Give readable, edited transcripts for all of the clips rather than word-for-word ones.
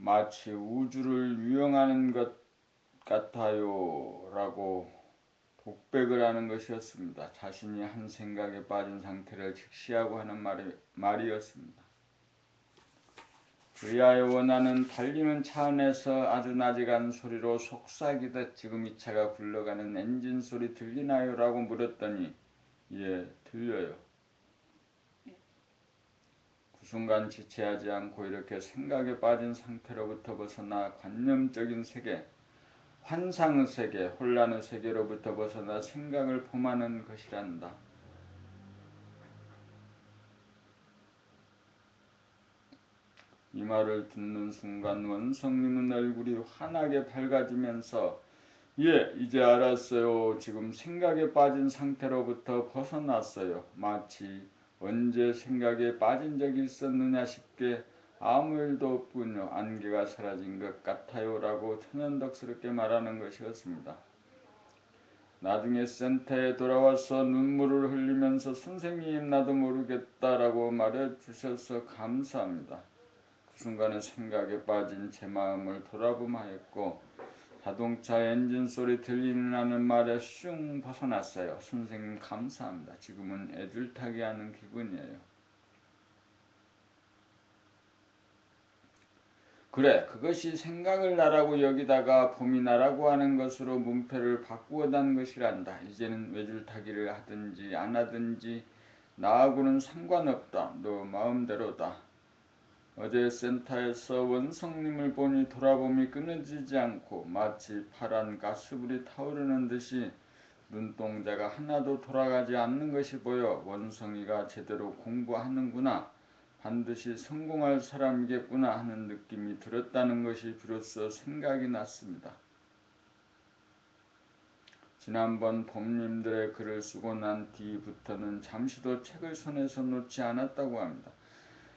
마치 우주를 유영하는 것 같아요 라고 독백을 하는 것이었습니다. 자신이 한 생각에 빠진 상태를 직시하고 하는 말이었습니다. 그리하여 원하는 달리는 차 안에서 아주 나직한 소리로 속삭이듯 지금 이 차가 굴러가는 엔진 소리 들리나요? 라고 물었더니 예, 들려요. 그 순간 지체하지 않고 이렇게 생각에 빠진 상태로부터 벗어나 관념적인 세계, 환상의 세계, 혼란의 세계로부터 벗어나 생각을 범하는 것이란다. 이 말을 듣는 순간 원성님은 얼굴이 환하게 밝아지면서 예, 이제 알았어요. 지금 생각에 빠진 상태로부터 벗어났어요. 마치 언제 생각에 빠진 적이 있었느냐 싶게 아무 일도 없군요. 안개가 사라진 것 같아요. 라고 천연덕스럽게 말하는 것이었습니다. 나중에 센터에 돌아와서 눈물을 흘리면서 선생님 나도 모르겠다라고 말해주셔서 감사합니다. 그 순간에 생각에 빠진 제 마음을 돌아봄하였고 자동차 엔진 소리 들리는 말에 슝 벗어났어요. 선생님 감사합니다. 지금은 애들타기 하는 기분이에요. 그래, 그것이 생각을 나라고 여기다가 봄이 나라고 하는 것으로 문패를 바꾸어 단 것이란다. 이제는 외줄타기를 하든지 안 하든지 나하고는 상관없다. 너 마음대로다. 어제 센터에서 원성님을 보니 돌아봄이 끊어지지 않고 마치 파란 가스불이 타오르는 듯이 눈동자가 하나도 돌아가지 않는 것이 보여 원성이가 제대로 공부하는구나, 반드시 성공할 사람이겠구나 하는 느낌이 들었다는 것이 비로소 생각이 났습니다. 지난번 봄님들의 글을 쓰고 난 뒤부터는 잠시도 책을 손에서 놓지 않았다고 합니다.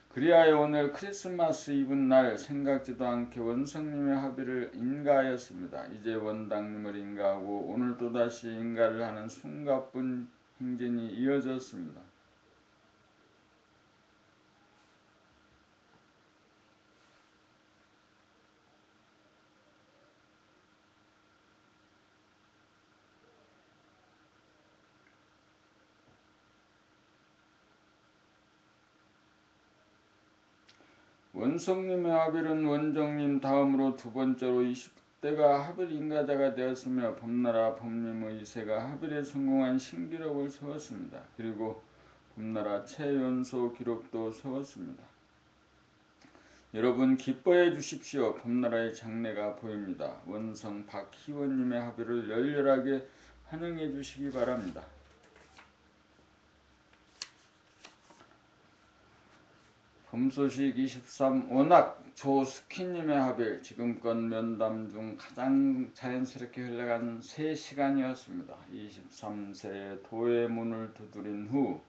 그리하여 오늘 크리스마스 이브 날 생각지도 않게 원성님의 합의를 인가하였습니다. 이제 원당님을 인가하고 오늘 또다시 인가를 하는 숨가쁜 행진이 이어졌습니다. 원성님의 합의는 원정님 다음으로 두 번째로 20대가 합의 인가자가 되었으며 봄나라 봄님의 2세가 합의에 성공한 신기록을 세웠습니다. 그리고 봄나라 최연소 기록도 세웠습니다. 여러분 기뻐해 주십시오. 봄나라의 장래가 보입니다. 원성 박희원님의 합의를 열렬하게 환영해 주시기 바랍니다. 봄소식 23 원학 조스키님의 합의 지금껏 면담 중 가장 자연스럽게 흘러간 3시간이었습니다. 23세의 도의 문을 두드린 후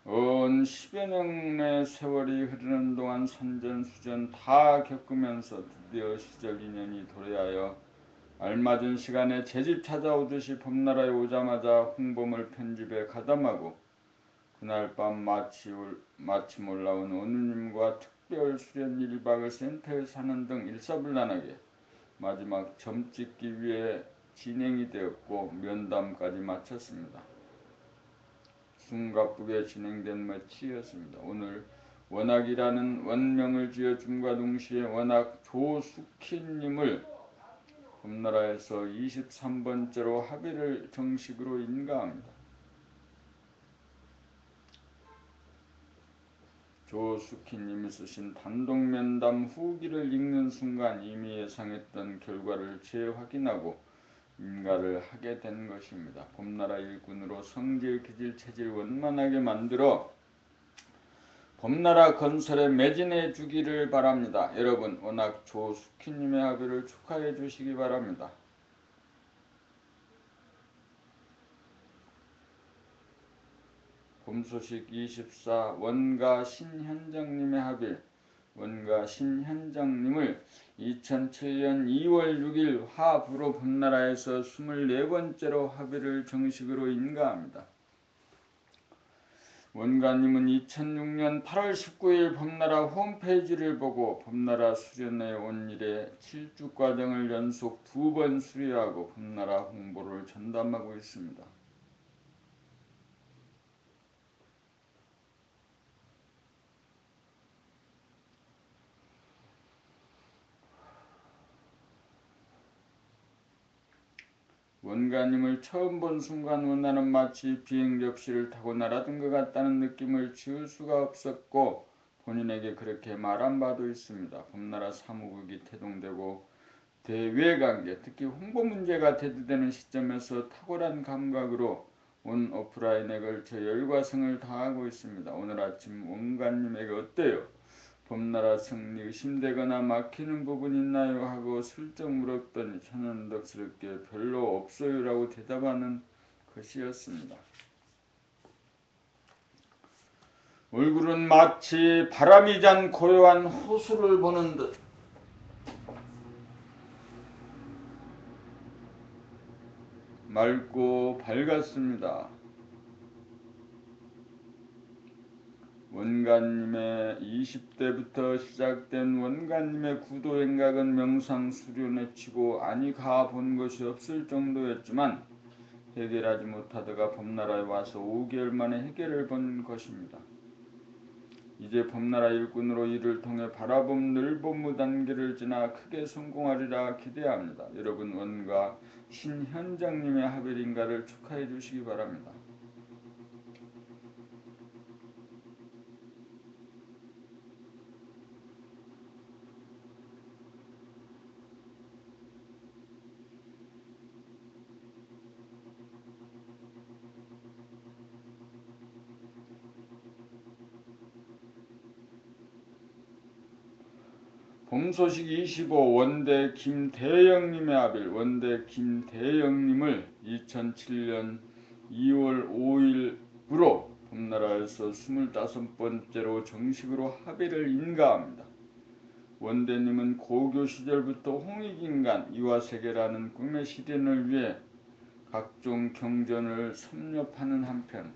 온 10여 년의 세월이 흐르는 동안 선전수전 다 겪으면서 드디어 시절 인연이 도래하여 알맞은 시간에 제 집 찾아오듯이 봄나라에 오자마자 홍범을 편집에 가담하고 그날 밤 마침 올라온 원우님과 특별 수련 1박을 센터에 사는 등 일사불란하게 마지막 점 찍기 위해 진행이 되었고 면담까지 마쳤습니다. 숨가쁘게 진행된 마치였습니다. 오늘 원학이라는 원명을 지어줌과 동시에 원학 조숙희님을 봄나라에서 23번째로 합의를 정식으로 인가합니다. 조숙희님이 쓰신 단독면담 후기를 읽는 순간 이미 예상했던 결과를 재확인하고 인가를 하게 된 것입니다. 봄나라 일꾼으로 성질, 기질, 체질 원만하게 만들어 봄나라 건설에 매진해 주기를 바랍니다. 여러분 원학 조숙희님의 합의를 축하해 주시기 바랍니다. 봄소식 24 원가 신현정님의 합의 원가 신현정님을 2007년 2월 6일 화부로 봄나라에서 24번째로 합의를 정식으로 인가합니다. 원가님은 2006년 8월 19일 범나라 홈페이지를 보고 범나라 수련회 온 이래 7주 과정을 연속 2번 수료하고 범나라 홍보를 전담하고 있습니다. 원가님을 처음 본 순간 원나는 마치 비행 접시를 타고 날아든 것 같다는 느낌을 지울 수가 없었고 본인에게 그렇게 말한 바도 있습니다. 범나라 사무국이 태동되고 대외관계, 특히 홍보 문제가 대두되는 시점에서 탁월한 감각으로 온 오프라인에 걸쳐 열과성을 다하고 있습니다. 오늘 아침 원가님에게 어때요? 범나라 승리 의심되거나 막히는 부분 있나요? 하고 슬쩍 물었더니 천연덕스럽게 별로 없어요라고 대답하는 것이었습니다. 얼굴은 마치 바람이 잔 고요한 호수를 보는 듯 맑고 밝았습니다. 원가님의 20대부터 시작된 원가님의 구도행각은 명상수련에 치고 아니 가본 것이 없을 정도였지만 해결하지 못하다가 범나라에 와서 5개월 만에 해결을 본 것입니다. 이제 범나라 일꾼으로 이를 통해 바라본 늘보무 단계를 지나 크게 성공하리라 기대합니다. 여러분 원가 신현정님의 하별인가를 축하해 주시기 바랍니다. 봄소식 25 원대 김대영님의 아들 원대 김대영님을 2007년 2월 5일부로 범나라에서 25번째로 정식으로 합의를 인가합니다. 원대님은 고교 시절부터 홍익인간 이화세계라는 꿈의 실현을 위해 각종 경전을 섭렵하는 한편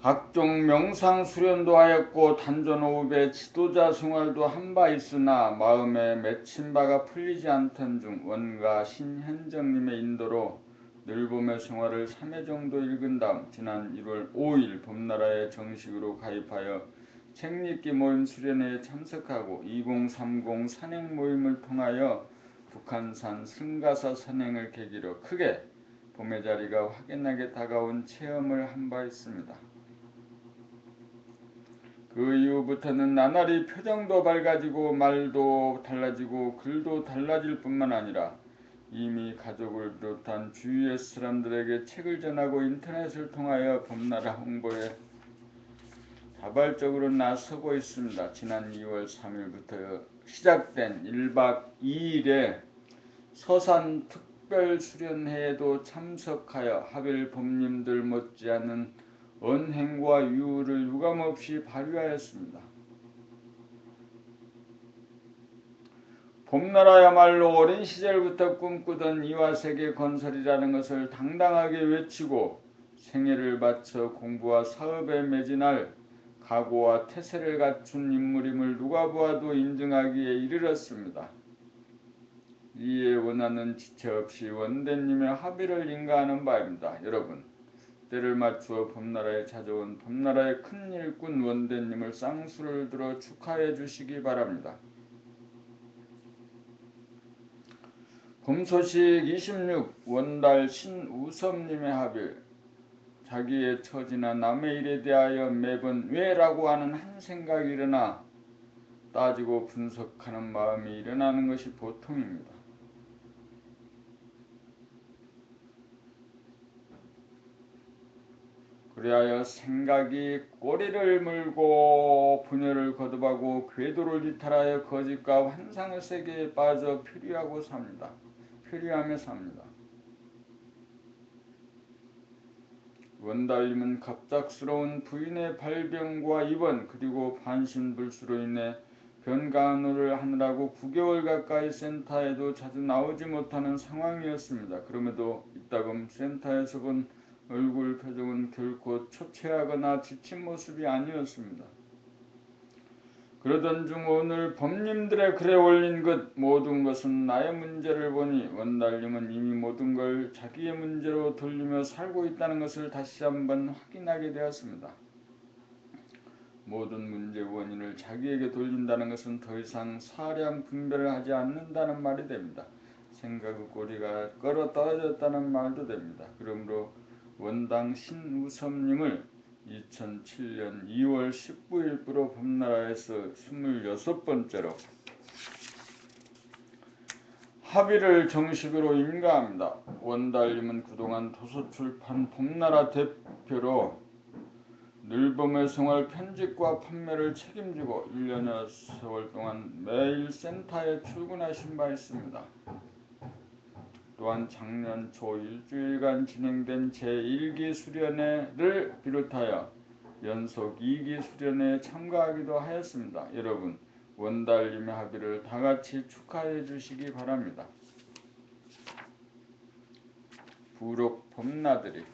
각종 명상 수련도 하였고 단전호흡의 지도자 생활도 한 바 있으나 마음에 맺힌 바가 풀리지 않던 중 원가 신현정님의 인도로 늘봄의 생활을 3회 정도 읽은 다음 지난 1월 5일 범나라에 정식으로 가입하여 책읽기 모임 수련회에 참석하고 2030 산행 모임을 통하여 북한산 승가사 산행을 계기로 크게 봄의 자리가 확연하게 다가온 체험을 한 바 있습니다. 그 이후부터는 나날이 표정도 밝아지고 말도 달라지고 글도 달라질 뿐만 아니라 이미 가족을 비롯한 주위의 사람들에게 책을 전하고 인터넷을 통하여 범나라 홍보에 자발적으로 나서고 있습니다. 지난 2월 3일부터 시작된 1박 2일의 서산 특별수련회에도 참석하여 하별 법님들 못지않은 언행과 유를 유감없이 발휘하였습니다. 봄나라야말로 어린 시절부터 꿈꾸던 이화세계 건설이라는 것을 당당하게 외치고 생애를 바쳐 공부와 사업에 매진할 각오와 태세를 갖춘 인물임을 누가 보아도 인정하기에 이르렀습니다. 이에 원하는 지체 없이 원대님의 합의를 인가하는 바입니다. 여러분 때를 맞추어 범나라에 찾아온 범나라의 큰 일꾼 원대님을 쌍수를 들어 축하해 주시기 바랍니다. 봄소식 26 원달 신우섭님의 합의 자기의 처지나 남의 일에 대하여 매번 왜라고 하는 한 생각이 일어나 따지고 분석하는 마음이 일어나는 것이 보통입니다. 그리하여 생각이 꼬리를 물고 분열을 거듭하고 궤도를 이탈하여 거짓과 환상의 세계에 빠져 표류하며 삽니다. 원달님은 갑작스러운 부인의 발병과 입원 그리고 반신불수로 인해 변간호를 하느라고 9개월 가까이 센터에도 자주 나오지 못하는 상황이었습니다. 그럼에도 이따금 센터에서 본 얼굴 표정은 결코 초췌하거나 지친 모습이 아니었습니다. 그러던 중 오늘 법님들의 글에 올린 것 모든 것은 나의 문제를 보니 원달님은 이미 모든 걸 자기의 문제로 돌리며 살고 있다는 것을 다시 한번 확인하게 되었습니다. 모든 문제의 원인을 자기에게 돌린다는 것은 더 이상 사량 분별을 하지 않는다는 말이 됩니다. 생각의 꼬리가 걸어 떨어졌다는 말도 됩니다. 그러므로 원당 신우섭님을 2007년 2월 19일부로 범나라에서 26번째로 합의를 정식으로 임가합니다. 원달님은 그동안 도서출판 범나라 대표로 늘봄의 생활 편집과 판매를 책임지고 1년여 세월 동안 매일 센터에 출근하신 바 있습니다. 또한 작년 초 일주일간 진행된 제1기 수련회를 비롯하여 연속 2기 수련회에 참가하기도 하였습니다. 여러분, 원달님의 합의를 다같이 축하해 주시기 바랍니다. 부록 범나들이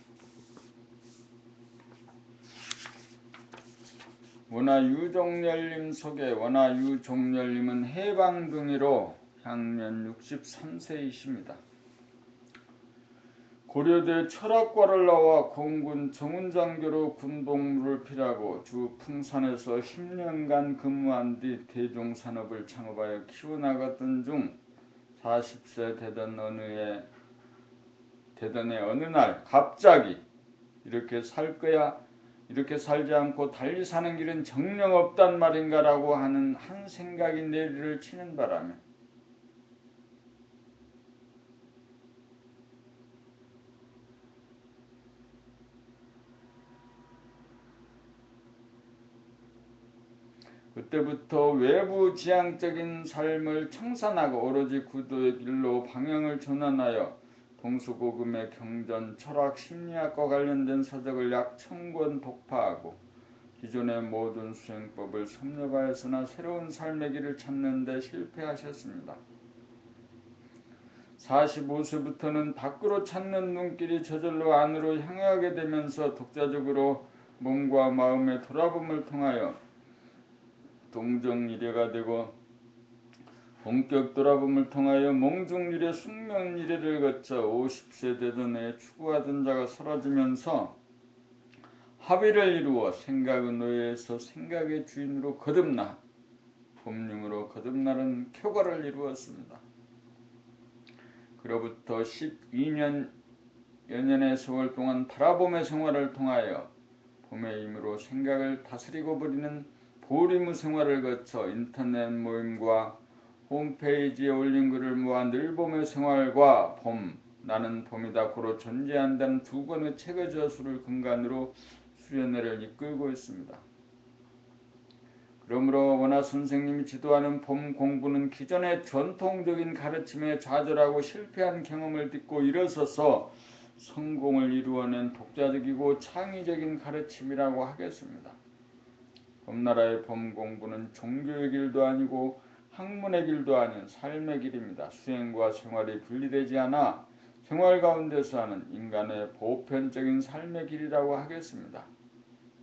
원하유종렬님 소개. 원하유종렬님은 해방둥이로 향년 63세이십니다. 고려대 철학과를 나와 공군 정훈장교로 군복무를 필하고 주 풍산에서 10년간 근무한 뒤 대종산업을 창업하여 키워나갔던 중 40세 되던 어느 날 갑자기 이렇게 살 거야, 이렇게 살지 않고 달리 사는 길은 정녕 없단 말인가 라고 하는 한 생각이 내리를 치는 바람에 그때부터 외부 지향적인 삶을 청산하고 오로지 구도의 길로 방향을 전환하여 동수고금의 경전, 철학, 심리학과 관련된 서적을 약 1000권 독파하고 기존의 모든 수행법을 섭렵하였으나 새로운 삶의 길을 찾는 데 실패하셨습니다. 45세부터는 밖으로 찾는 눈길이 저절로 안으로 향하게 되면서 독자적으로 몸과 마음의 돌아봄을 통하여 동정이래가 되고 본격 돌아봄을 통하여 몽중이래 숙명이래를 거쳐 50세 되던 해에 추구하던 자가 사라지면서 합의를 이루어 생각의 노예에서 생각의 주인으로 거듭나 법륜으로 거듭나는 쾌거를 이루었습니다. 그로부터 12년여년의 세월 동안 바라봄의 생활을 통하여 봄의 힘으로 생각을 다스리고 버리는 보리무 생활을 거쳐 인터넷 모임과 홈페이지에 올린 글을 모아 늘봄의 생활과 봄, 나는 봄이다 고로 존재한다는 두 권의 책의 저수를 근간으로 수련회를 이끌고 있습니다. 그러므로 원하 선생님이 지도하는 봄 공부는 기존의 전통적인 가르침에 좌절하고 실패한 경험을 딛고 일어서서 성공을 이루어낸 독자적이고 창의적인 가르침이라고 하겠습니다. 범나라의 봄 공부는 종교의 길도 아니고 학문의 길도 아닌 삶의 길입니다. 수행과 생활이 분리되지 않아 생활 가운데서 하는 인간의 보편적인 삶의 길이라고 하겠습니다.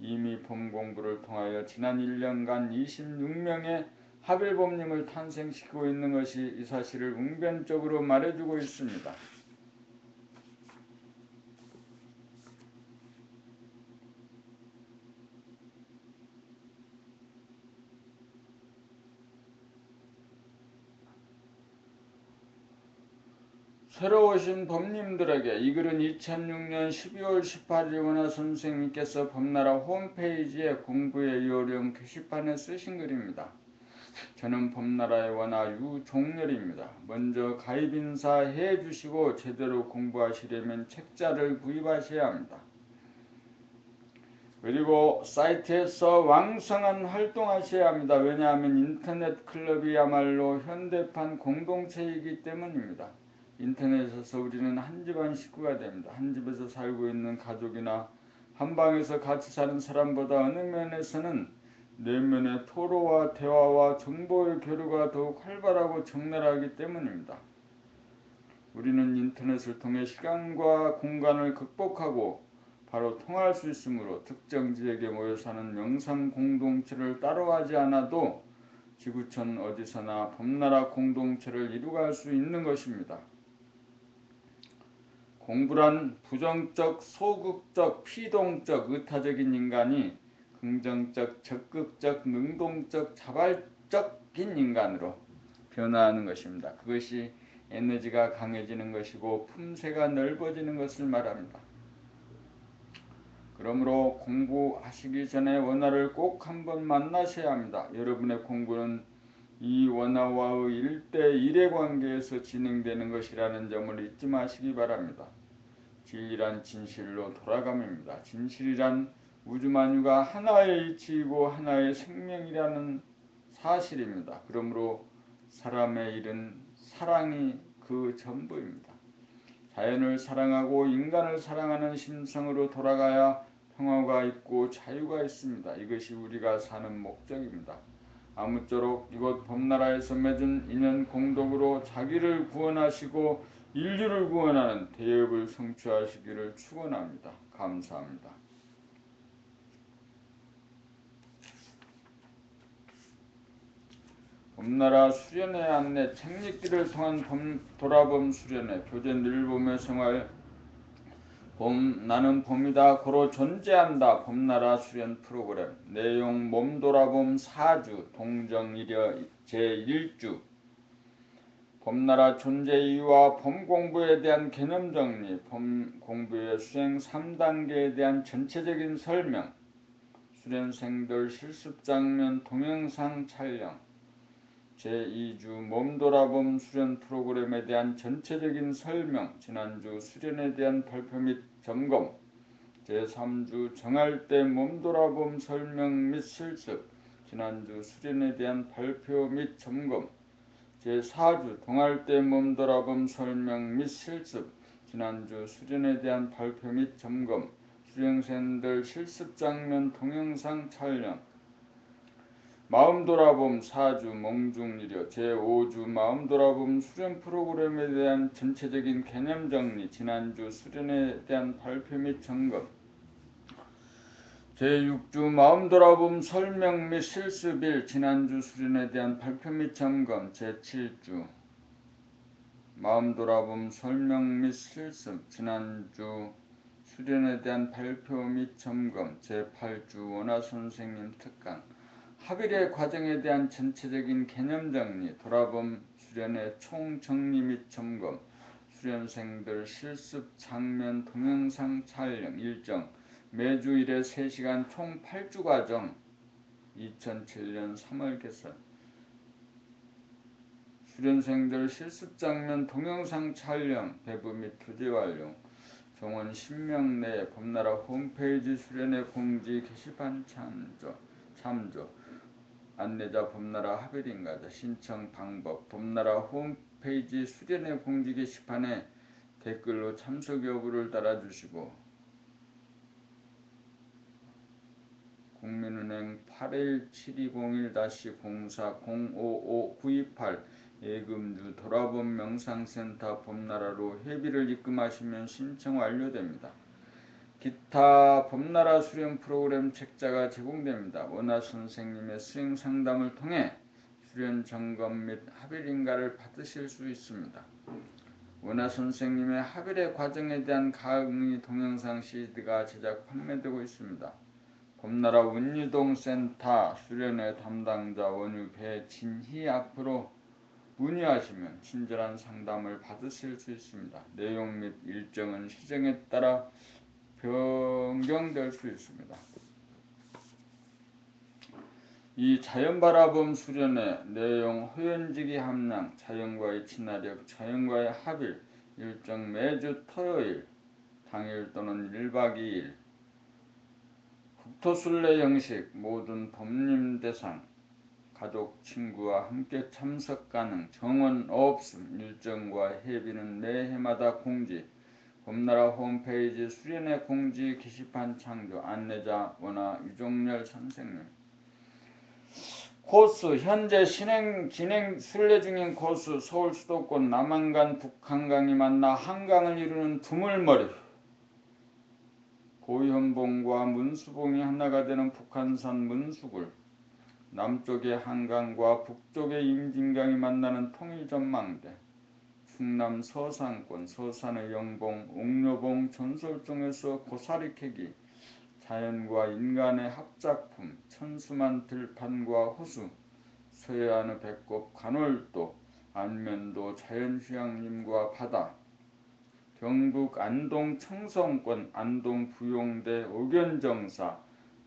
이미 봄 공부를 통하여 지난 1년간 26명의 하빌법님을 탄생시키고 있는 것이 이 사실을 웅변적으로 말해주고 있습니다. 새로 오신 법님들에게 이 글은 2006년 12월 18일 원하 선생님께서 범나라 홈페이지에 공부의 요령 게시판에 쓰신 글입니다. 저는 범나라의 원하 유종렬입니다. 먼저 가입 인사해 주시고 제대로 공부하시려면 책자를 구입하셔야 합니다. 그리고 사이트에서 왕성한 활동하셔야 합니다. 왜냐하면 인터넷 클럽이야말로 현대판 공동체이기 때문입니다. 인터넷에서 우리는 한 집안 식구가 됩니다. 한 집에서 살고 있는 가족이나 한 방에서 같이 사는 사람보다 어느 면에서는 내면의 토로와 대화와 정보의 교류가 더욱 활발하고 적나라하기 때문입니다. 우리는 인터넷을 통해 시간과 공간을 극복하고 바로 통할 수 있으므로 특정 지역에 모여 사는 명상 공동체를 따로 하지 않아도 지구촌 어디서나 범나라 공동체를 이루갈 수 있는 것입니다. 공부란 부정적, 소극적, 피동적, 의타적인 인간이 긍정적, 적극적, 능동적, 자발적인 인간으로 변화하는 것입니다. 그것이 에너지가 강해지는 것이고 품새가 넓어지는 것을 말합니다. 그러므로 공부하시기 전에 원화를 꼭 한번 만나셔야 합니다. 여러분의 공부는 이 원화와의 1대1의 관계에서 진행되는 것이라는 점을 잊지 마시기 바랍니다. 진리란 진실로 돌아감입니다. 진실이란 우주만유가 하나의 이치이고 하나의 생명이라는 사실입니다. 그러므로 사람의 일은 사랑이 그 전부입니다. 자연을 사랑하고 인간을 사랑하는 심성으로 돌아가야 평화가 있고 자유가 있습니다. 이것이 우리가 사는 목적입니다. 아무쪼록 이곳 범나라에서 맺은 인연 공덕으로 자기를 구원하시고 인류를 구원하는 대업을 성취하시기를 축원합니다. 감사합니다. 범나라 수련회 안내 책읽기를 통한 돌아봄 수련회 교재 늘봄의 생활 나는 봄이다 고로 존재한다 범나라 수련 프로그램 내용 몸돌아봄 4주 동정이려 제1주 봄나라 존재 이유와 봄 공부에 대한 개념 정리 봄 공부의 수행 3단계에 대한 전체적인 설명 수련생들 실습 장면 동영상 촬영 제2주 몸돌아봄 수련 프로그램에 대한 전체적인 설명 지난주 수련에 대한 발표 및 점검 제3주 정할 때 몸돌아봄 설명 및 실습 지난주 수련에 대한 발표 및 점검 제4주 동할 때 몸돌아봄 설명 및 실습 지난주 수련에 대한 발표 및 점검 수련생들 실습 장면 동영상 촬영 마음돌아봄 4주 몽중리려 제5주 마음돌아봄 수련 프로그램에 대한 전체적인 개념 정리 지난주 수련에 대한 발표 및 점검 제6주 마음돌아봄 설명 및 실습일 지난주 수련에 대한 발표 및 점검 제7주 마음돌아봄 설명 및 실습 지난주 수련에 대한 발표 및 점검 제8주 원화선생님 특강 합일의 과정에 대한 전체적인 개념 정리, 돌아봄 수련의 총정리 및 점검, 수련생들 실습 장면 동영상 촬영 일정, 매주 1회 3시간 총 8주 과정, 2007년 3월 개설, 수련생들 실습 장면 동영상 촬영, 배부 및 교재 완료, 정원 10명 내 범나라 홈페이지 수련회 공지 게시판 참조 안내자 범나라 하벨인가자 신청 방법 범나라 홈페이지 수련회 공지 게시판에 댓글로 참석 여부를 달아주시고 국민은행 817201-04055928 예금주 돌아봄 명상센터 범나라로 회비를 입금하시면 신청 완료됩니다. 기타 범나라 수련 프로그램 책자가 제공됩니다. 원화 선생님의 수행 상담을 통해 수련 점검 및 하빌인가를 받으실 수 있습니다. 원화 선생님의 하빌의 과정에 대한 강의 동영상 CD가 제작 판매되고 있습니다. 범나라 운유동 센터 수련회 담당자 원유 배진희 앞으로 문의하시면 친절한 상담을 받으실 수 있습니다. 내용 및 일정은 시정에 따라 변경될 수 있습니다. 이 자연바라봄 수련회 내용 호연지기 함량, 자연과의 친화력, 자연과의 합일, 일정 매주 토요일, 당일 또는 1박 2일, 국토순례 형식, 모든 범님 대상, 가족, 친구와 함께 참석 가능, 정원 없음, 일정과 회비는 매해마다 공지, 범나라 홈페이지 수련회 공지 게시판 창조 안내자 원화 유종열 선생님 코스 현재 진행 순례 중인 코스 서울 수도권 남한강 북한강이 만나 한강을 이루는 두물머리 고현봉과 문수봉이 하나가 되는 북한산 문수굴 남쪽의 한강과 북쪽의 임진강이 만나는 통일전망대 충남 서산권 서산의 영봉 옥녀봉 전설동에서 고사리 캐기 자연과 인간의 합작품 천수만 들판과 호수 서해안의 배꼽 간월도 안면도 자연휴양림과 바다 경북 안동 청성권 안동 부용대 옥연정사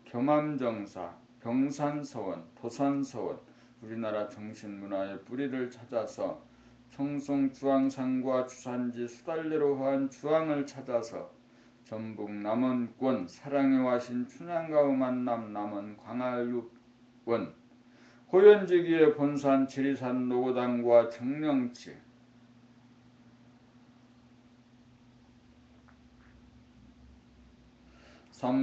겸암정사 병산서원 도산서원 우리나라 정신문화의 뿌리를 찾아서 청송 주황산과 주산지 수달래로 화한 주황을 찾아서 전북 남원권 사랑의 화신 춘향가의 만남 남원 광활읍원 호연지기의 본산 지리산 노고당과 정령치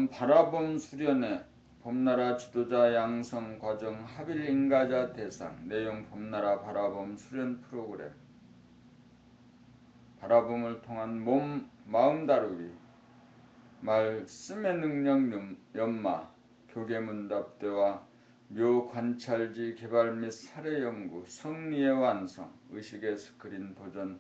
바라봄 수련회 봄나라 지도자 양성 과정 합일 인가자 대상 내용 봄나라 바라봄 수련 프로그램 바라봄을 통한 마음 다루기 말씀의 능력 연마 교계문답대와 묘관찰지 개발 및 사례 연구 성리의 완성 의식의 스크린 도전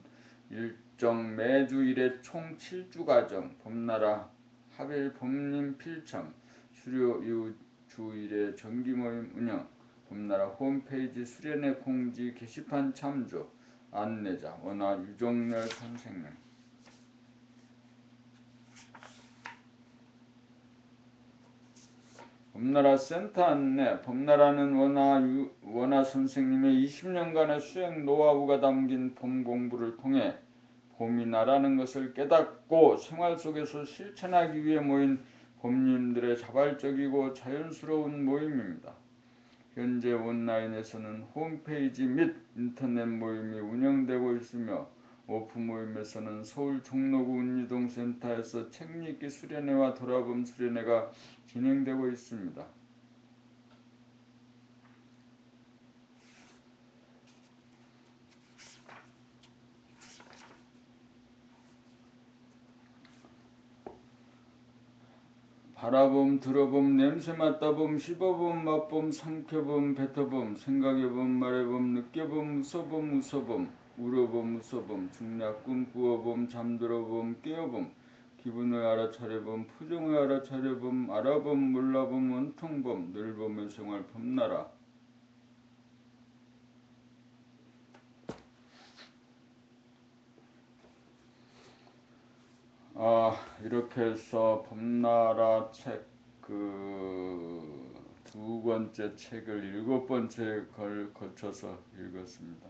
일정 매주 1회 총 7주 과정 봄나라 합일 봄님 필참 수료 이후 주 1회 정기모임 운영 봄나라 홈페이지 수련회 공지 게시판 참조 안내자 원화 유종렬 선생님 봄나라 센터 안내 봄나라는 원화 선생님의 20년간의 수행 노하우가 담긴 봄 공부를 통해 봄이 나라는 것을 깨닫고 생활 속에서 실천하기 위해 모인 봄님들의 자발적이고 자연스러운 모임입니다. 현재 온라인에서는 홈페이지 및 인터넷 모임이 운영되고 있으며 오프 모임에서는 서울 종로구 운유동센터에서 책읽기 수련회와 돌아봄 수련회가 진행되고 있습니다. 바라봄, 들어봄, 냄새 맡아봄, 씹어봄, 맛봄, 삼켜봄, 뱉어봄, 생각해봄, 말해봄, 느껴봄, 웃어봄, 웃어봄, 울어봄, 웃어봄, 중략 꿈꾸어봄, 잠들어봄, 깨어봄, 기분을 알아차려봄, 표정을 알아차려봄, 알아봄, 몰라봄, 원통봄, 늘봄의 생활 봄나라. 이렇게 해서 봄나라 책 두 번째 책을 7번째 걸 거쳐서 읽었습니다.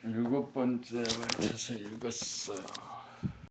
일곱 번째를 해서 읽었어요.